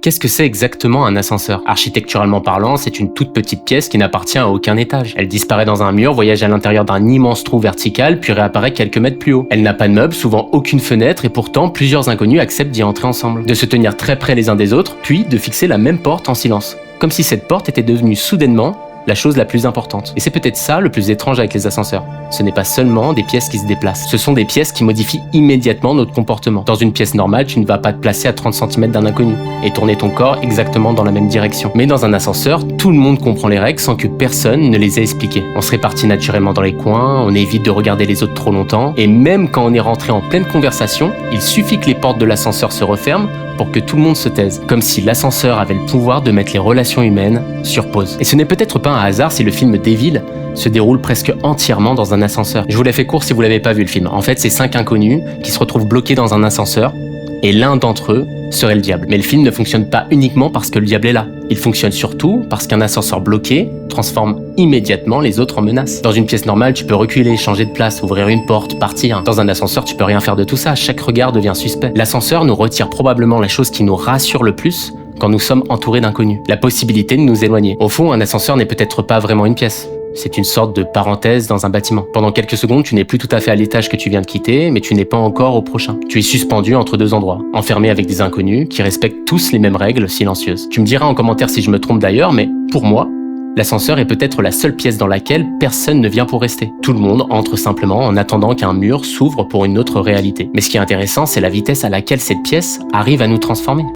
Qu'est-ce que c'est exactement un ascenseur? Architecturalement parlant, c'est une toute petite pièce qui n'appartient à aucun étage. Elle disparaît dans un mur, voyage à l'intérieur d'un immense trou vertical, puis réapparaît quelques mètres plus haut. Elle n'a pas de meubles, souvent aucune fenêtre, et pourtant plusieurs inconnus acceptent d'y entrer ensemble. De se tenir très près les uns des autres, puis de fixer la même porte en silence. Comme si cette porte était devenue soudainement la chose la plus importante. Et c'est peut-être ça le plus étrange avec les ascenseurs. Ce n'est pas seulement des pièces qui se déplacent. Ce sont des pièces qui modifient immédiatement notre comportement. Dans une pièce normale, tu ne vas pas te placer à 30 cm d'un inconnu et tourner ton corps exactement dans la même direction. Mais dans un ascenseur, tout le monde comprend les règles sans que personne ne les ait expliquées. On se répartit naturellement dans les coins, on évite de regarder les autres trop longtemps, et même quand on est rentré en pleine conversation, il suffit que les portes de l'ascenseur se referment pour que tout le monde se taise. Comme si l'ascenseur avait le pouvoir de mettre les relations humaines sur pause. Et ce n'est peut-être pas un hasard si le film Devil se déroule presque entièrement dans un ascenseur. Je vous l'ai fait court si vous l'avez pas vu le film. En fait, c'est 5 inconnus qui se retrouvent bloqués dans un ascenseur et l'un d'entre eux serait le diable. Mais le film ne fonctionne pas uniquement parce que le diable est là. Il fonctionne surtout parce qu'un ascenseur bloqué transforme immédiatement les autres en menaces. Dans une pièce normale, tu peux reculer, changer de place, ouvrir une porte, partir. Dans un ascenseur, tu peux rien faire de tout ça. Chaque regard devient suspect. L'ascenseur nous retire probablement la chose qui nous rassure le plus quand nous sommes entourés d'inconnus. La possibilité de nous éloigner. Au fond, un ascenseur n'est peut-être pas vraiment une pièce. C'est une sorte de parenthèse dans un bâtiment. Pendant quelques secondes, tu n'es plus tout à fait à l'étage que tu viens de quitter, mais tu n'es pas encore au prochain. Tu es suspendu entre deux endroits, enfermé avec des inconnus qui respectent tous les mêmes règles silencieuses. Tu me diras en commentaire si je me trompe d'ailleurs, mais pour moi, l'ascenseur est peut-être la seule pièce dans laquelle personne ne vient pour rester. Tout le monde entre simplement en attendant qu'un mur s'ouvre pour une autre réalité. Mais ce qui est intéressant, c'est la vitesse à laquelle cette pièce arrive à nous transformer.